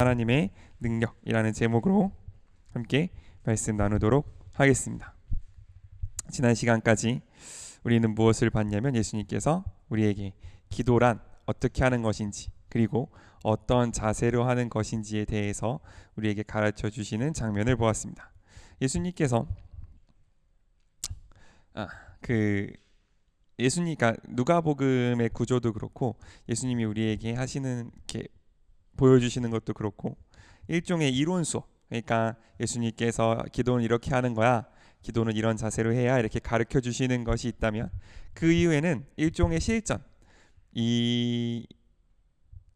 하나님의 능력이라는 제목으로 함께 말씀 나누도록 하겠습니다. 지난 시간까지 우리는 무엇을 봤냐면 예수님께서 우리에게 기도란 어떻게 하는 것인지 그리고 어떤 자세로 하는 것인지에 대해서 우리에게 가르쳐 주시는 장면을 보았습니다. 예수님께서 예수님과 누가복음의 구조도 그렇고 예수님이 우리에게 하시는 보여주시는 것도 그렇고 일종의 이론 수업, 그러니까 예수님께서 기도는 이렇게 하는 거야, 기도는 이런 자세로 해야 이렇게 가르쳐 주시는 것이 있다면 그 이후에는 일종의 실전,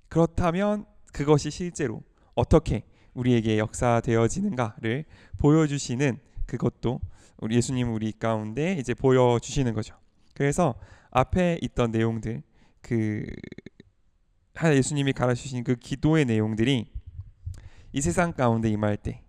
그렇다면 그것이 실제로 어떻게 우리에게 역사되어지는가를 보여주시는 그것도 우리 예수님 우리 가운데 이제 보여주시는 거죠. 그래서 앞에 있던 내용들, 예수님이 가르치신 그 기도의 내용들이 이 세상 가운데 임할 때,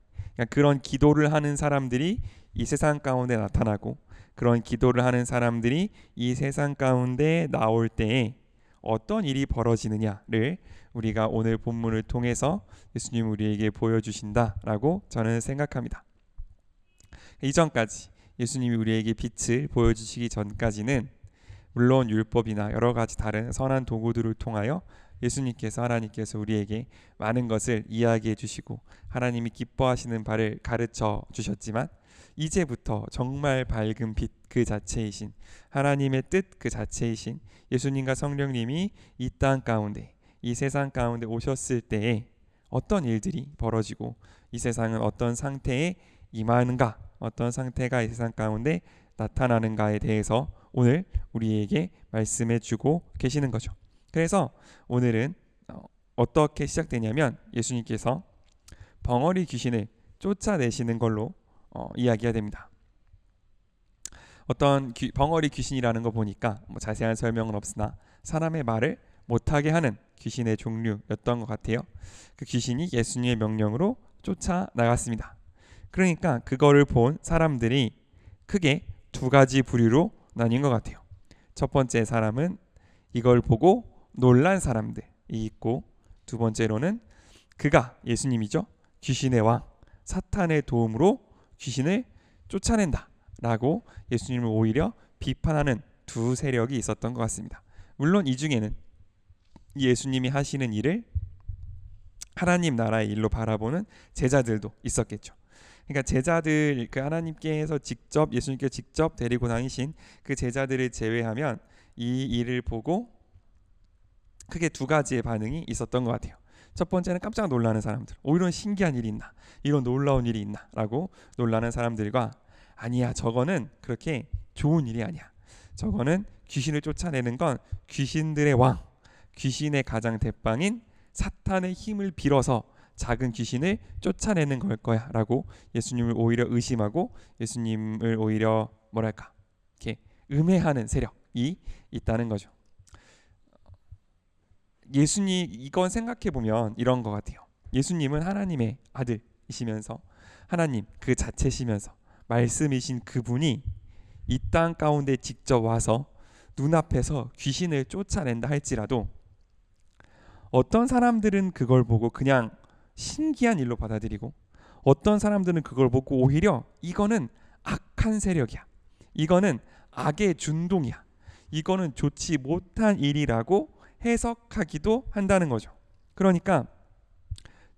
그런 기도를 하는 사람들이 이 세상 가운데 나타나고 그런 기도를 하는 사람들이 이 세상 가운데 나올 때에 어떤 일이 벌어지느냐를 우리가 오늘 본문을 통해서 예수님 우리에게 보여주신다라고 저는 생각합니다. 이전까지 예수님이 우리에게 빛을 보여주시기 전까지는 물론 율법이나 여러 가지 다른 선한 도구들을 통하여 하나님께서 우리에게 많은 것을 이야기해 주시고 하나님이 기뻐하시는 바를 가르쳐 주셨지만 이제부터 정말 밝은 빛 그 자체이신 하나님의 뜻 그 자체이신 예수님과 성령님이 이 땅 가운데 이 세상 가운데 오셨을 때에 어떤 일들이 벌어지고 이 세상은 어떤 상태에 임하는가, 어떤 상태가 이 세상 가운데 나타나는가에 대해서 오늘 우리에게 말씀해 주고 계시는 거죠. 그래서 오늘은 어떻게 시작되냐면 예수님께서 벙어리 귀신을 쫓아내시는 걸로 이야기가 됩니다. 어떤 벙어리 귀신이라는 거 보니까 자세한 설명은 없으나 사람의 말을 못하게 하는 귀신의 종류였던 것 같아요. 그 귀신이 예수님의 명령으로 쫓아나갔습니다. 그러니까 그거를 본 사람들이 크게 두 가지 부류로 나뉜 것 같아요. 첫 번째 사람은 이걸 보고 놀란 사람들이 있고, 두 번째로는 그가 예수님이죠, 귀신의 왕 사탄의 도움으로 귀신을 쫓아낸다 라고 예수님을 오히려 비판하는 두 세력이 있었던 것 같습니다. 물론 이 중에는 예수님이 하시는 일을 하나님 나라의 일로 바라보는 제자들도 있었겠죠. 그러니까 제자들, 하나님께서 예수님께 직접 데리고 다니신 그 제자들을 제외하면 이 일을 보고 크게 두 가지의 반응이 있었던 것 같아요. 첫 번째는 깜짝 놀라는 사람들, 이런 신기한 일이 있나, 이런 놀라운 일이 있나 라고 놀라는 사람들과, 아니야, 저거는 그렇게 좋은 일이 아니야, 저거는 귀신을 쫓아내는 건 귀신들의 왕, 귀신의 가장 대빵인 사탄의 힘을 빌어서 작은 귀신을 쫓아내는 걸 거야 라고 예수님을 오히려 의심하고 예수님을 오히려 이렇게 음해하는 세력이 있다는 거죠. 예수님, 이건 생각해보면 이런 것 같아요. 예수님은 하나님의 아들이시면서 하나님 그 자체시면서 말씀이신 그분이 이 땅 가운데 직접 와서 눈앞에서 귀신을 쫓아낸다 할지라도 어떤 사람들은 그걸 보고 그냥 신기한 일로 받아들이고, 어떤 사람들은 그걸 보고 오히려 이거는 악한 세력이야, 이거는 악의 준동이야, 이거는 좋지 못한 일이라고 해석하기도 한다는 거죠. 그러니까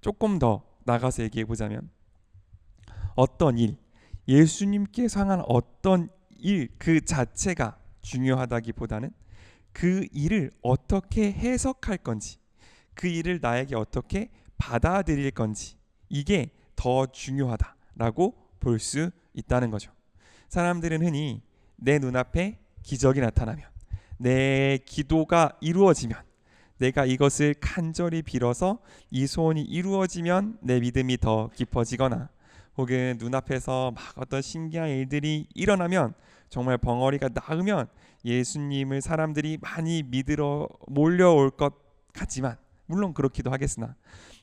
조금 더 나가서 얘기해 보자면 어떤 일, 예수님께서 향한 어떤 일 그 자체가 중요하다기보다는 그 일을 어떻게 해석할 건지, 그 일을 나에게 어떻게 받아들일 건지, 이게 더 중요하다라고 볼 수 있다는 거죠. 사람들은 흔히 내 눈앞에 기적이 나타나면, 내 기도가 이루어지면, 내가 이것을 간절히 빌어서 이 소원이 이루어지면 내 믿음이 더 깊어지거나, 혹은 눈앞에서 막 어떤 신기한 일들이 일어나면, 정말 벙어리가 나으면 예수님을 사람들이 많이 믿으러 몰려올 것 같지만, 물론 그렇기도 하겠으나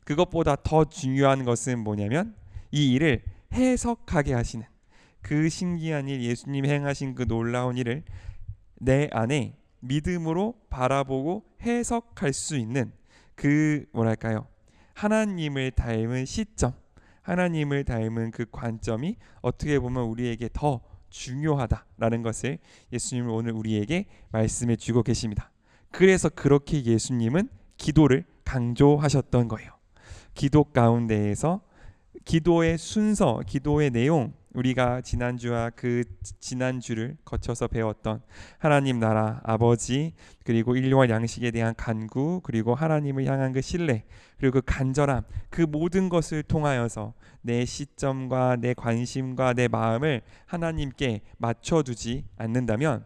그것보다 더 중요한 것은 뭐냐면 이 일을 해석하게 하시는, 그 신기한 일, 예수님이 행하신 그 놀라운 일을 내 안에 믿음으로 바라보고 해석할 수 있는 그 하나님을 닮은 시점, 하나님을 닮은 그 관점이 어떻게 보면 우리에게 더 중요하다라는 것을 예수님은 오늘 우리에게 말씀해 주고 계십니다. 그래서 그렇게 예수님은 기도를 강조하셨던 거예요. 기도 가운데에서 기도의 순서, 기도의 내용, 우리가 지난주와 그 지난주를 거쳐서 배웠던 하나님 나라, 아버지, 그리고 일용할 양식에 대한 간구, 그리고 하나님을 향한 그 신뢰, 그리고 그 간절함, 그 모든 것을 통하여서 내 시점과 내 관심과 내 마음을 하나님께 맞춰두지 않는다면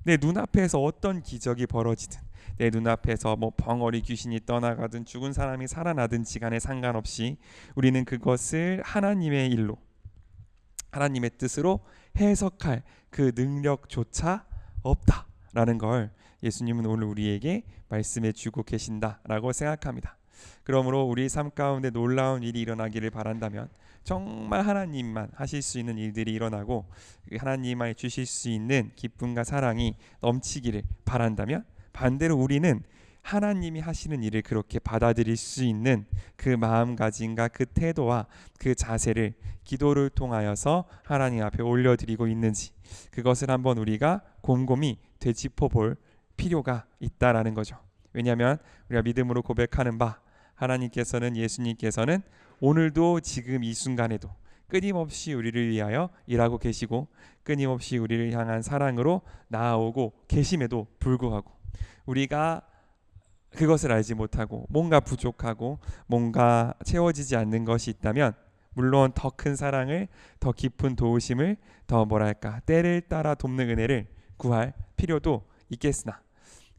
내 눈앞에서 어떤 기적이 벌어지든, 내 눈앞에서 뭐 벙어리 귀신이 떠나가든 죽은 사람이 살아나든지 간에 상관없이 우리는 그것을 하나님의 일로, 하나님의 뜻으로 해석할 그 능력조차 없다라는 걸 예수님은 오늘 우리에게 말씀해 주고 계신다라고 생각합니다. 그러므로 우리 삶 가운데 놀라운 일이 일어나기를 바란다면 정말 하나님만 하실 수 있는 일들이 일어나고 하나님만 주실 수 있는 기쁨과 사랑이 넘치기를 바란다면, 반대로 우리는 하나님이 하시는 일을 그렇게 받아들일 수 있는 그 마음가짐과 그 태도와 그 자세를 기도를 통하여서 하나님 앞에 올려드리고 있는지, 그것을 한번 우리가 곰곰이 되짚어 볼 필요가 있다라는 거죠. 왜냐하면 우리가 믿음으로 고백하는 바, 하나님께서는, 예수님께서는 오늘도 지금 이 순간에도 끊임없이 우리를 위하여 일하고 계시고 끊임없이 우리를 향한 사랑으로 나아오고 계심에도 불구하고 우리가 그것을 알지 못하고 뭔가 부족하고 뭔가 채워지지 않는 것이 있다면, 물론 더 큰 사랑을, 더 깊은 도우심을, 더 뭐랄까 때를 따라 돕는 은혜를 구할 필요도 있겠으나,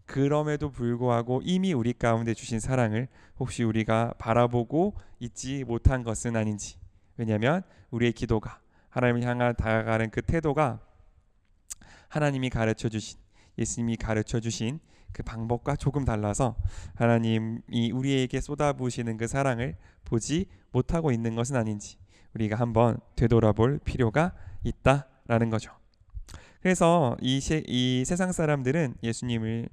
그럼에도 불구하고 이미 우리 가운데 주신 사랑을 혹시 우리가 바라보고 있지 못한 것은 아닌지. 왜냐하면 우리의 기도가, 하나님을 향한 다가가는 그 태도가 하나님이 가르쳐 주신, 예수님이 가르쳐 주신 그 방법과 조금 달라서 하나님이 우리에게 쏟아부으시는 그 사랑을 보지 못하고 있는 것은 아닌지 우리가 한번 되돌아볼 필요가 있다라는 거죠. 그래서 이 세상 사람들은 예수님을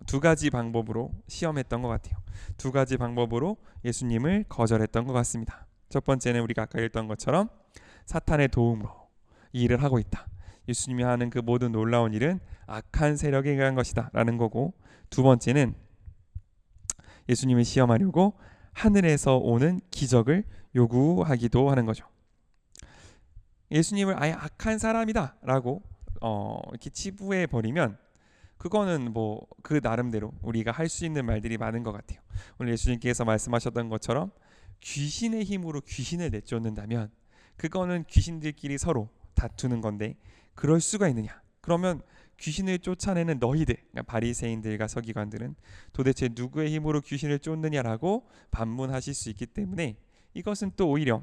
두 가지 방법으로 시험했던 것 같아요. 두 가지 방법으로 예수님을 거절했던 것 같습니다. 첫 번째는 우리가 아까 읽던 것처럼 사탄의 도움으로 이 일을 하고 있다, 예수님이 하는 그 모든 놀라운 일은 악한 세력에 의한 것이다 라는 거고, 두 번째는 예수님을 시험하려고 하늘에서 오는 기적을 요구하기도 하는 거죠. 예수님을 아예 악한 사람이다 라고 이렇게 치부해 버리면 그거는 뭐 그 나름대로 우리가 할 수 있는 말들이 많은 것 같아요. 오늘 예수님께서 말씀하셨던 것처럼 귀신의 힘으로 귀신을 내쫓는다면 그거는 귀신들끼리 서로 다투는 건데, 그럴 수가 있느냐? 그러면 귀신을 쫓아내는 너희들, 그러니까 바리새인들과 서기관들은 도대체 누구의 힘으로 귀신을 쫓느냐라고 반문하실 수 있기 때문에 이것은 또 오히려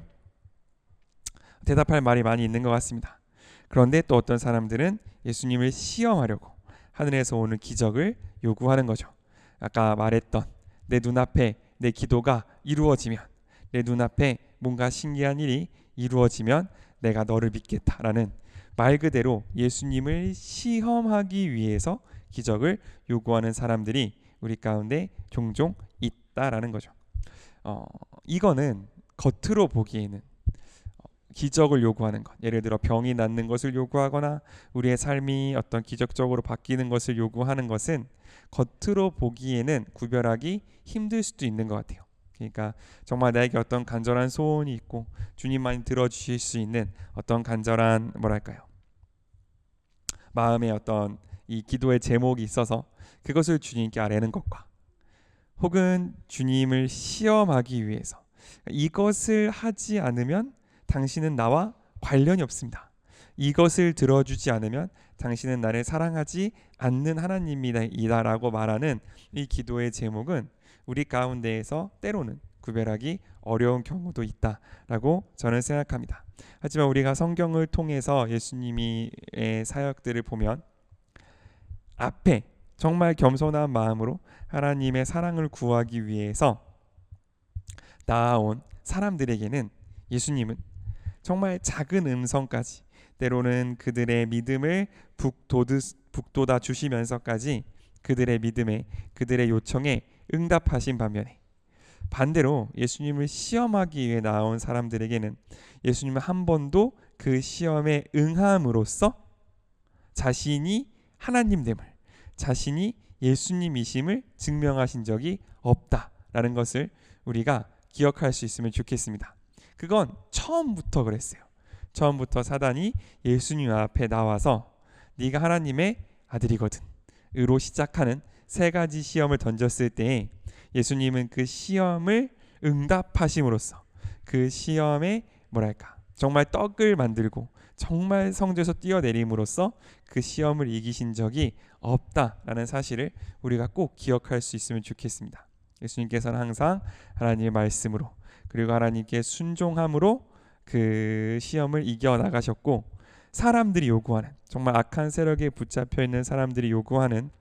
대답할 말이 많이 있는 것 같습니다. 그런데 또 어떤 사람들은 예수님을 시험하려고 하늘에서 오는 기적을 요구하는 거죠. 아까 말했던 내 눈앞에 내 기도가 이루어지면, 내 눈앞에 뭔가 신기한 일이 이루어지면 내가 너를 믿겠다라는, 말 그대로 예수님을 시험하기 위해서 기적을 요구하는 사람들이 우리 가운데 종종 있다라는 거죠. 이거는 겉으로 보기에는 기적을 요구하는 것, 예를 들어 병이 낫는 것을 요구하거나 우리의 삶이 어떤 기적적으로 바뀌는 것을 요구하는 것은 겉으로 보기에는 구별하기 힘들 수도 있는 것 같아요. 그러니까 정말 나에게 어떤 간절한 소원이 있고 주님만이 들어주실 수 있는 어떤 간절한 뭐랄까요, 마음의 어떤 이 기도의 제목이 있어서 그것을 주님께 아뢰는 것과, 혹은 주님을 시험하기 위해서 이것을 하지 않으면 당신은 나와 관련이 없습니다, 이것을 들어주지 않으면 당신은 나를 사랑하지 않는 하나님이다 라고 말하는 이 기도의 제목은 우리 가운데에서 때로는 구별하기 어려운 경우도 있다라고 저는 생각합니다. 하지만 우리가 성경을 통해서 예수님의 사역들을 보면 앞에 정말 겸손한 마음으로 하나님의 사랑을 구하기 위해서 나아온 사람들에게는 예수님은 정말 작은 음성까지, 때로는 그들의 믿음을 북돋아 주시면서까지 그들의 믿음에, 그들의 요청에 응답하신 반면에 반대로 예수님을 시험하기 위해 나온 사람들에게는 예수님은 한 번도 그 시험에 응함으로써 자신이 하나님됨을, 자신이 예수님이심을 증명하신 적이 없다라는 것을 우리가 기억할 수 있으면 좋겠습니다. 그건 처음부터 그랬어요. 처음부터 사단이 예수님 앞에 나와서 네가 하나님의 아들이거든 으로 시작하는 세 가지 시험을 던졌을 때에 예수님은 그 시험을 응답하심으로써 그 시험에 정말 떡을 만들고 정말 성전에서 뛰어내림으로써 그 시험을 이기신 적이 없다라는 사실을 우리가 꼭 기억할 수 있으면 좋겠습니다. 예수님께서는 항상 하나님의 말씀으로 그리고 하나님께 순종함으로 그 시험을 이겨나가셨고, 사람들이 요구하는, 정말 악한 세력에 붙잡혀 있는 사람들이 요구하는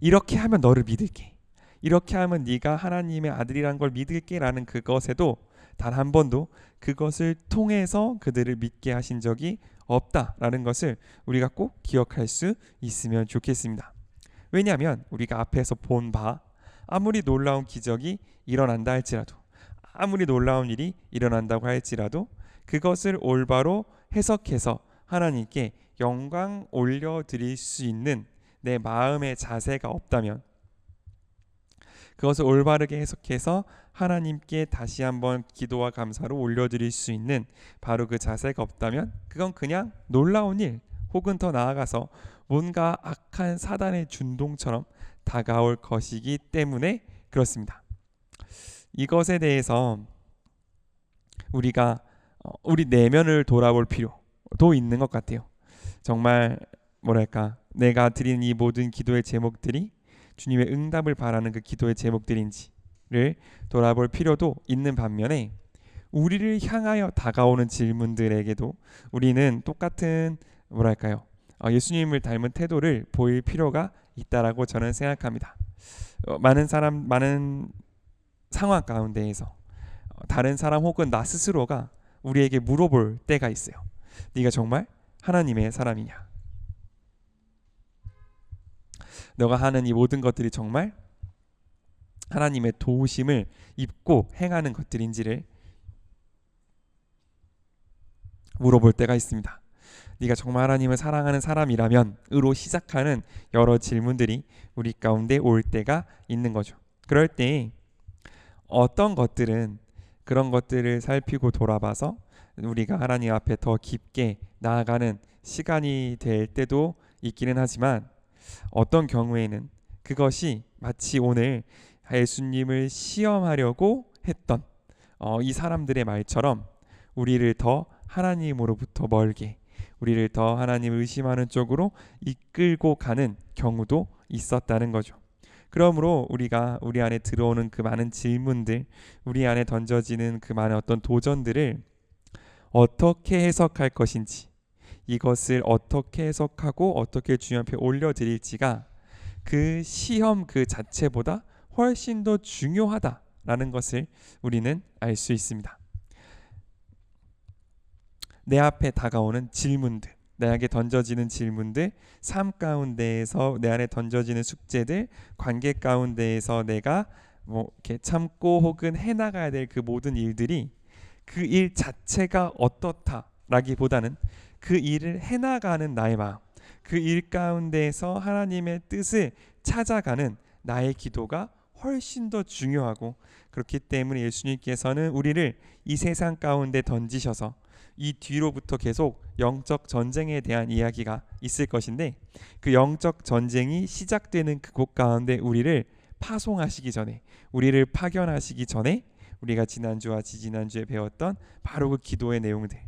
이렇게 하면 너를 믿을게, 이렇게 하면 네가 하나님의 아들이란 걸 믿을게 라는 그것에도 단 한 번도 그것을 통해서 그들을 믿게 하신 적이 없다라는 것을 우리가 꼭 기억할 수 있으면 좋겠습니다. 왜냐하면 우리가 앞에서 본 바 아무리 놀라운 기적이 일어난다 할지라도, 아무리 놀라운 일이 일어난다고 할지라도 그것을 올바로 해석해서 하나님께 영광 올려드릴 수 있는 내 마음의 자세가 없다면, 그것을 올바르게 해석해서 하나님께 다시 한번 기도와 감사로 올려드릴 수 있는 바로 그 자세가 없다면 그건 그냥 놀라운 일, 혹은 더 나아가서 뭔가 악한 사단의 준동처럼 다가올 것이기 때문에 그렇습니다. 이것에 대해서 우리가 우리 내면을 돌아볼 필요도 있는 것 같아요. 정말 내가 드리는 이 모든 기도의 제목들이 주님의 응답을 바라는 그 기도의 제목들인지를 돌아볼 필요도 있는 반면에, 우리를 향하여 다가오는 질문들에게도 우리는 똑같은 예수님을 닮은 태도를 보일 필요가 있다라고 저는 생각합니다. 많은 상황 가운데에서 다른 사람 혹은 나 스스로가 우리에게 물어볼 때가 있어요. 네가 정말 하나님의 사람이냐? 너가 하는 이 모든 것들이 정말 하나님의 도우심을 입고 행하는 것들인지를 물어볼 때가 있습니다. 네가 정말 하나님을 사랑하는 사람이라면 으로 시작하는 여러 질문들이 우리 가운데 올 때가 있는 거죠. 그럴 때 어떤 것들은 그런 것들을 살피고 돌아봐서 우리가 하나님 앞에 더 깊게 나아가는 시간이 될 때도 있기는 하지만, 어떤 경우에는 그것이 마치 오늘 예수님을 시험하려고 했던 이 사람들의 말처럼 우리를 더 하나님으로부터 멀게, 우리를 더 하나님을 의심하는 쪽으로 이끌고 가는 경우도 있었다는 거죠. 그러므로 우리가 우리 안에 들어오는 그 많은 질문들, 우리 안에 던져지는 그 많은 어떤 도전들을 어떻게 해석할 것인지, 이것을 어떻게 해석하고 어떻게 주님 앞에 올려드릴지가 그 시험 그 자체보다 훨씬 더 중요하다라는 것을 우리는 알 수 있습니다. 내 앞에 다가오는 질문들, 내게 던져지는 질문들, 삶 가운데에서 내 안에 던져지는 숙제들, 관계 가운데에서 내가 이렇게 참고 혹은 해나가야 될 그 모든 일들이 그 일 자체가 어떻다라기보다는 그 일을 해나가는 나의 마음, 그 일 가운데에서 하나님의 뜻을 찾아가는 나의 기도가 훨씬 더 중요하고, 그렇기 때문에 예수님께서는 우리를 이 세상 가운데 던지셔서 이 뒤로부터 계속 영적 전쟁에 대한 이야기가 있을 것인데, 그 영적 전쟁이 시작되는 그곳 가운데 우리를 파송하시기 전에, 우리를 파견하시기 전에 우리가 지난주와 지지난주에 배웠던 바로 그 기도의 내용들,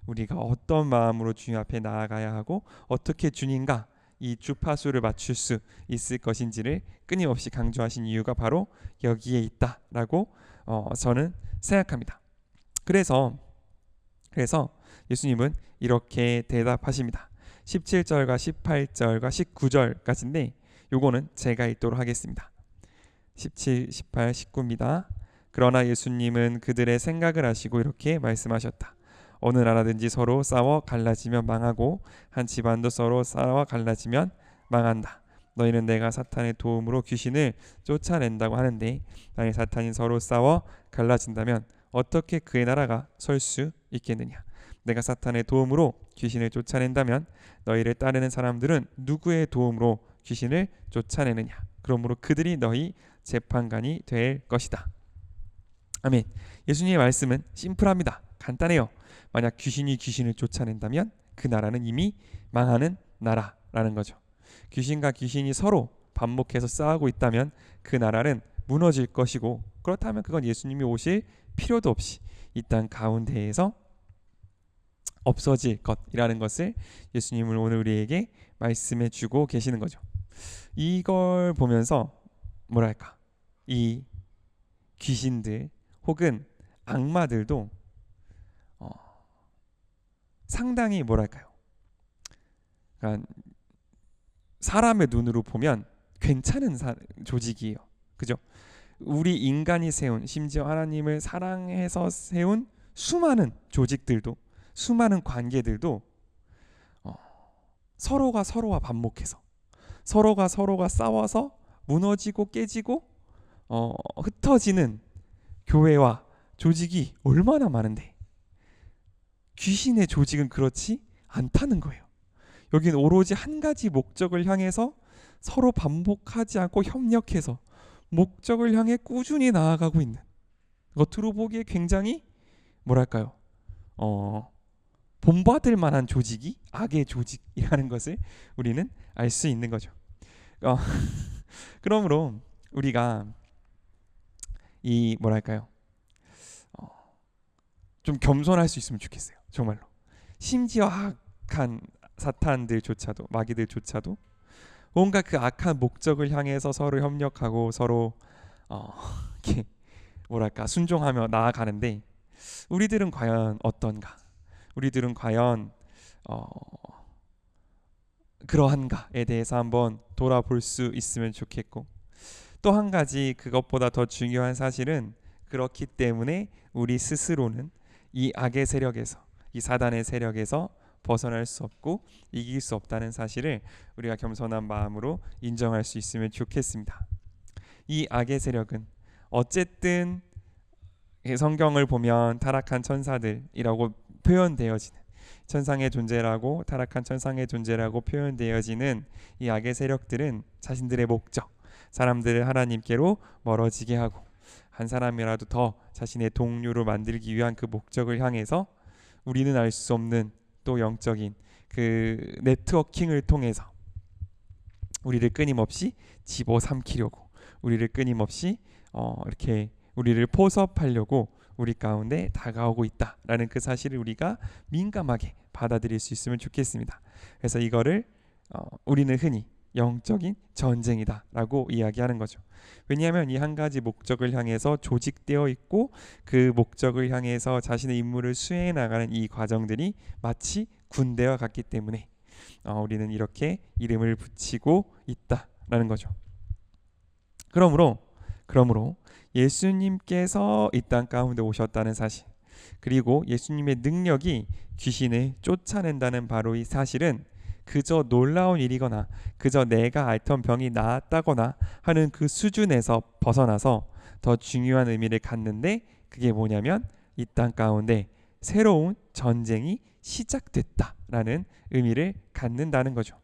우리가 어떤 마음으로 주님 앞에 나아가야 하고 어떻게 주님과 이 주파수를 맞출 수 있을 것인지를 끊임없이 강조하신 이유가 바로 여기에 있다라고 저는 생각합니다. 그래서 예수님은 이렇게 대답하십니다. 17절과 18절과 19절까지인데 요거는 제가 읽도록 하겠습니다. 17, 18, 19입니다. 그러나 예수님은 그들의 생각을 아시고 이렇게 말씀하셨다. 어느 나라든지 서로 싸워 갈라지면 망하고 한 집안도 서로 싸워 갈라지면 망한다. 너희는 내가 사탄의 도움으로 귀신을 쫓아낸다고 하는데 만일 사탄이 서로 싸워 갈라진다면 어떻게 그의 나라가 설 수 있겠느냐. 내가 사탄의 도움으로 귀신을 쫓아낸다면 너희를 따르는 사람들은 누구의 도움으로 귀신을 쫓아내느냐. 그러므로 그들이 너희 재판관이 될 것이다. 아멘. 예수님의 말씀은 심플합니다. 간단해요. 만약 귀신이 귀신을 쫓아낸다면 그 나라는 이미 망하는 나라라는 거죠. 귀신과 귀신이 서로 반목해서 싸우고 있다면 그 나라는 무너질 것이고, 그렇다면 그건 예수님이 오실 필요도 없이 이 땅 가운데에서 없어질 것이라는 것을 예수님은 오늘 우리에게 말씀해 주고 계시는 거죠. 이걸 보면서 뭐랄까, 이 귀신들 혹은 악마들도 상당히 뭐랄까요, 그러니까 사람의 눈으로 보면 괜찮은 조직이에요. 그죠? 우리 인간이 세운, 심지어 하나님을 사랑해서 세운 수많은 조직들도, 수많은 관계들도 서로가 서로와 반목해서, 서로가 싸워서 무너지고 깨지고 흩어지는 교회와 조직이 얼마나 많은데 귀신의 조직은 그렇지 않다는 거예요. 여기는 오로지 한 가지 목적을 향해서 서로 반복하지 않고 협력해서 목적을 향해 꾸준히 나아가고 있는, 겉으로 보기에 굉장히 뭐랄까요, 본받을 만한 조직이 악의 조직이라는 것을 우리는 알 수 있는 거죠. 그러므로 우리가 이 뭐랄까요, 좀 겸손할 수 있으면 좋겠어요. 정말로. 심지어 악한 사탄들조차도, 마귀들조차도 뭔가 그 악한 목적을 향해서 서로 협력하고 서로 이렇게 뭐랄까 순종하며 나아가는데, 우리들은 과연 어떤가? 우리들은 과연 그러한가에 대해서 한번 돌아볼 수 있으면 좋겠고, 또 한 가지 그것보다 더 중요한 사실은, 그렇기 때문에 우리 스스로는 이 악의 세력에서, 이 사단의 세력에서 벗어날 수 없고 이길 수 없다는 사실을 우리가 겸손한 마음으로 인정할 수 있으면 좋겠습니다. 이 악의 세력은 어쨌든 성경을 보면 타락한 천사들이라고 표현되어지는, 천상의 존재라고, 타락한 천상의 존재라고 표현되어지는 이 악의 세력들은 자신들의 목적, 사람들을 하나님께로 멀어지게 하고 한 사람이라도 더 자신의 동료로 만들기 위한 그 목적을 향해서 우리는 알 수 없는 또 영적인 그 네트워킹을 통해서 우리를 끊임없이 집어삼키려고, 우리를 끊임없이 이렇게 우리를 포섭하려고 우리 가운데 다가오고 있다라는 그 사실을 우리가 민감하게 받아들일 수 있으면 좋겠습니다. 그래서 이거를 우리는 흔히 영적인 전쟁이다라고 이야기하는 거죠. 왜냐하면 이 한 가지 목적을 향해서 조직되어 있고 그 목적을 향해서 자신의 임무를 수행해 나가는 이 과정들이 마치 군대와 같기 때문에 우리는 이렇게 이름을 붙이고 있다라는 거죠. 그러므로 예수님께서 이 땅 가운데 오셨다는 사실, 그리고 예수님의 능력이 귀신을 쫓아낸다는 바로 이 사실은 그저 놀라운 일이거나 그저 내가 앓던 병이 나았다거나 하는 그 수준에서 벗어나서 더 중요한 의미를 갖는데, 그게 뭐냐면 이 땅 가운데 새로운 전쟁이 시작됐다라는 의미를 갖는다는 거죠.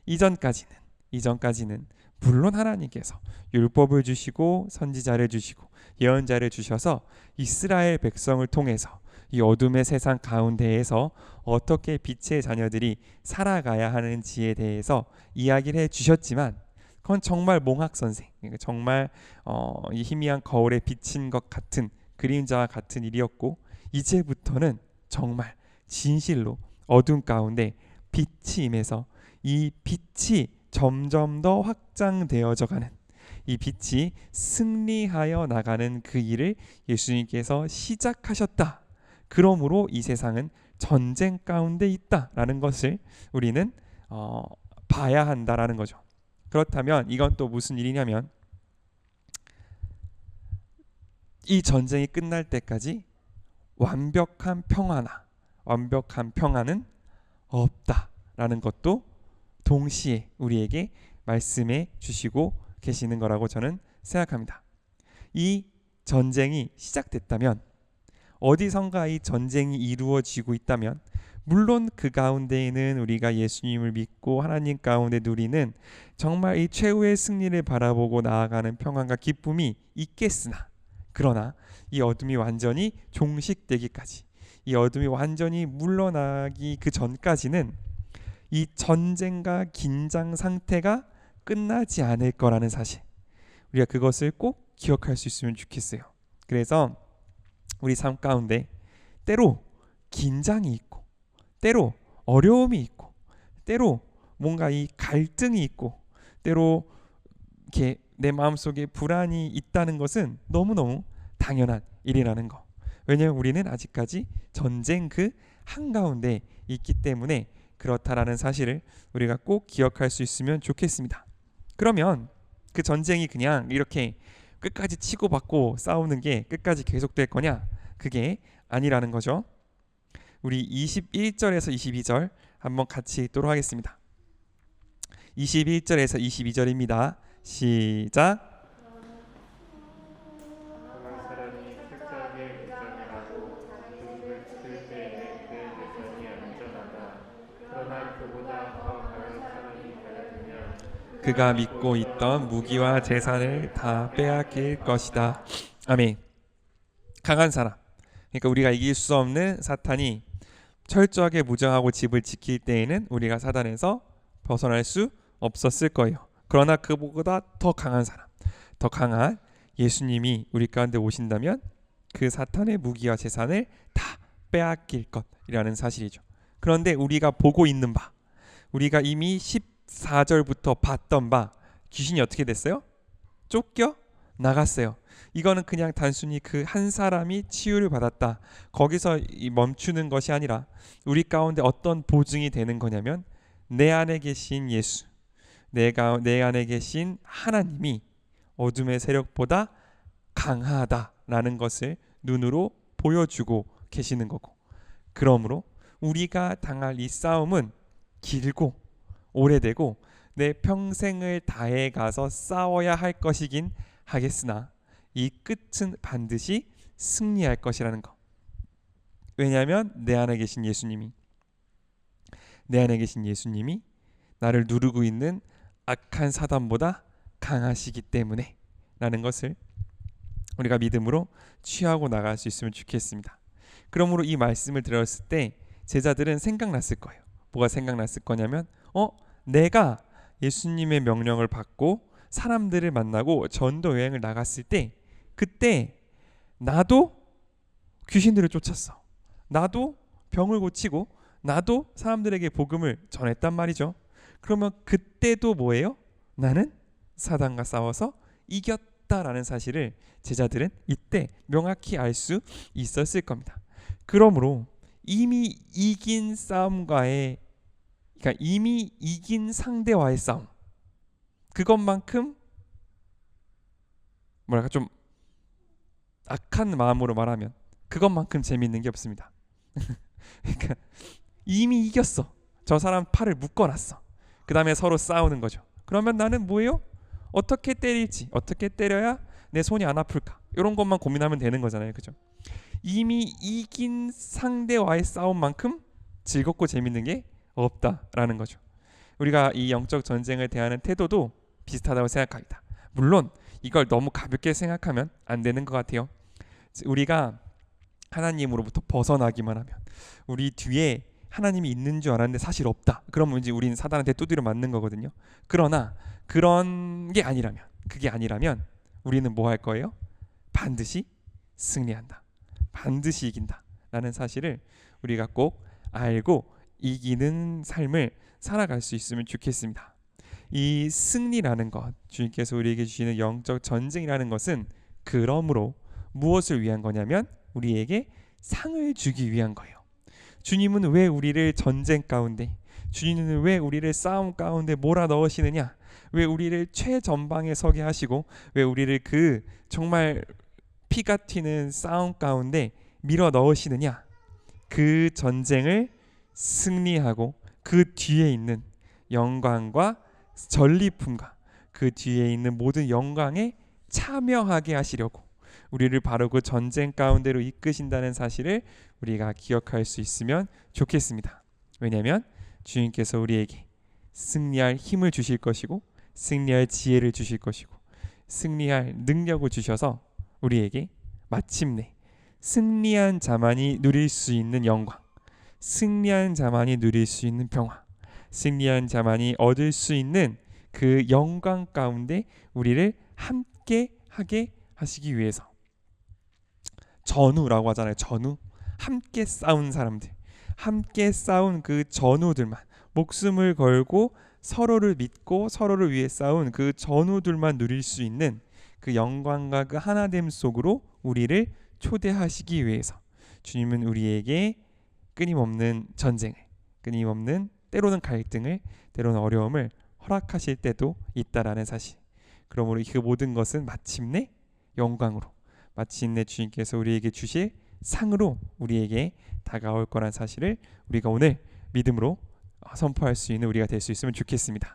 이전까지는 물론 하나님께서 율법을 주시고 선지자를 주시고 예언자를 주셔서 이스라엘 백성을 통해서 이 어둠의 세상 가운데에서 어떻게 빛의 자녀들이 살아가야 하는지에 대해서 이야기를 해주셨지만, 그건 정말 몽학선생, 정말 이 희미한 거울에 비친 것 같은 그림자와 같은 일이었고, 이제부터는 정말 진실로 어둠 가운데 빛이 임해서 이 빛이 점점 더 확장되어져 가는, 이 빛이 승리하여 나가는 그 일을 예수님께서 시작하셨다. 그러므로 이 세상은 전쟁 가운데 있다라는 것을 우리는 봐야 한다라는 거죠. 그렇다면 이건 또 무슨 일이냐면, 이 전쟁이 끝날 때까지 완벽한 평화는 없다라는 것도 동시에 우리에게 말씀해 주시고 계시는 거라고 저는 생각합니다. 이 전쟁이 시작됐다면, 어디선가 이 전쟁이 이루어지고 있다면, 물론 그 가운데에는 우리가 예수님을 믿고 하나님 가운데 누리는 정말 이 최후의 승리를 바라보고 나아가는 평안과 기쁨이 있겠으나, 그러나 이 어둠이 완전히 종식되기까지, 이 어둠이 완전히 물러나기 그 전까지는 이 전쟁과 긴장 상태가 끝나지 않을 거라는 사실, 우리가 그것을 꼭 기억할 수 있으면 좋겠어요. 그래서 우리 삶 가운데 때로 긴장이 있고, 때로 어려움이 있고, 때로 뭔가 이 갈등이 있고, 때로 이렇게 내 마음속에 불안이 있다는 것은 너무너무 당연한 일이라는 거. 왜냐하면 우리는 아직까지 전쟁 그 한가운데 있기 때문에 그렇다라는 사실을 우리가 꼭 기억할 수 있으면 좋겠습니다. 그러면 그 전쟁이 그냥 이렇게 끝까지 치고받고 싸우는 게 끝까지 계속될 거냐? 그게 아니라는 거죠. 우리 21절에서 22절 한번 같이 읽도록 하겠습니다. 21절에서 22절입니다. 시작. 그가 믿고 있던 무기와 재산을 다 빼앗길 것이다. 아멘. 강한 사람, 그러니까 우리가 이길 수 없는 사탄이 철저하게 무장하고 집을 지킬 때에는 우리가 사단에서 벗어날 수 없었을 거예요. 그러나 그보다 더 강한 사람, 더 강한 예수님이 우리 가운데 오신다면 그 사탄의 무기와 재산을 다 빼앗길 것이라는 사실이죠. 그런데 우리가 보고 있는 바, 우리가 이미 14절부터 봤던 바, 귀신이 어떻게 됐어요? 쫓겨 나갔어요. 이거는 그냥 단순히 그 한 사람이 치유를 받았다, 거기서 멈추는 것이 아니라 우리 가운데 어떤 보증이 되는 거냐면, 내 안에 계신 예수, 내 안에 계신 하나님이 어둠의 세력보다 강하다라는 것을 눈으로 보여주고 계시는 거고, 그러므로 우리가 당할 이 싸움은 길고 오래되고 내 평생을 다해 가서 싸워야 할 것이긴 하겠으나 이 끝은 반드시 승리할 것이라는 것. 왜냐하면 내 안에 계신 예수님이 나를 누르고 있는 악한 사단보다 강하시기 때문에 라는 것을 우리가 믿음으로 취하고 나갈 수 있으면 좋겠습니다. 그러므로 이 말씀을 들었을 때 제자들은 생각났을 거예요. 뭐가 생각났을 거냐면, 내가 예수님의 명령을 받고 사람들을 만나고 전도 여행을 나갔을 때, 그때 나도 귀신들을 쫓았어, 나도 병을 고치고, 나도 사람들에게 복음을 전했단 말이죠. 그러면 그때도 뭐예요? 나는 사단과 싸워서 이겼다라는 사실을 제자들은 이때 명확히 알 수 있었을 겁니다. 그러므로 이미 이긴 싸움과의, 그러니까 이미 이긴 상대와의 싸움, 그것만큼 뭐랄까 좀 악한 마음으로 말하면 그것만큼 재미있는 게 없습니다. 그러니까 이미 이겼어. 저 사람 팔을 묶어놨어. 그 다음에 서로 싸우는 거죠. 그러면 나는 뭐예요? 어떻게 때릴지, 어떻게 때려야 내 손이 안 아플까, 이런 것만 고민하면 되는 거잖아요. 그죠? 이미 이긴 상대와의 싸움만큼 즐겁고 재밌는 게 없다라는 거죠. 우리가 이 영적 전쟁을 대하는 태도도 비슷하다고 생각합니다. 물론 이걸 너무 가볍게 생각하면 안 되는 것 같아요. 우리가 하나님으로부터 벗어나기만 하면, 우리 뒤에 하나님이 있는 줄 알았는데 사실 없다, 그러면 이제 우리는 사단한테 두드려 맞는 거거든요. 그러나 그런 게 아니라면, 그게 아니라면 우리는 뭐 할 거예요? 반드시 승리한다, 반드시 이긴다 라는 사실을 우리가 꼭 알고 이기는 삶을 살아갈 수 있으면 좋겠습니다. 이 승리라는 것, 주님께서 우리에게 주시는 영적 전쟁이라는 것은 그러므로 무엇을 위한 거냐면 우리에게 상을 주기 위한 거예요. 주님은 왜 우리를 전쟁 가운데, 주님은 왜 우리를 싸움 가운데 몰아넣으시느냐, 왜 우리를 최전방에 서게 하시고, 왜 우리를 그 정말 피가 튀는 싸움 가운데 밀어 넣으시느냐, 그 전쟁을 승리하고 그 뒤에 있는 영광과 전리품과 그 뒤에 있는 모든 영광에 참여하게 하시려고 우리를 바로 그 전쟁 가운데로 이끄신다는 사실을 우리가 기억할 수 있으면 좋겠습니다. 왜냐하면 주님께서 우리에게 승리할 힘을 주실 것이고 승리할 지혜를 주실 것이고 승리할 능력을 주셔서 우리에게 마침내 승리한 자만이 누릴 수 있는 영광, 승리한 자만이 누릴 수 있는 평화, 승리한 자만이 얻을 수 있는 그 영광 가운데 우리를 함께 하게 하시기 위해서 전우라고 하잖아요. 전우. 함께 싸운 사람들, 함께 싸운 그 전우들만, 목숨을 걸고 서로를 믿고 서로를 위해 싸운 그 전우들만 누릴 수 있는 그 영광과 그 하나됨 속으로 우리를 초대하시기 위해서 주님은 우리에게 끊임없는 전쟁을, 끊임없는 때로는 갈등을, 때로는 어려움을 허락하실 때도 있다라는 사실. 그러므로 그 모든 것은 마침내 영광으로, 마침내 주님께서 우리에게 주실 상으로 우리에게 다가올 거란 사실을 우리가 오늘 믿음으로 선포할 수 있는 우리가 될 수 있으면 좋겠습니다.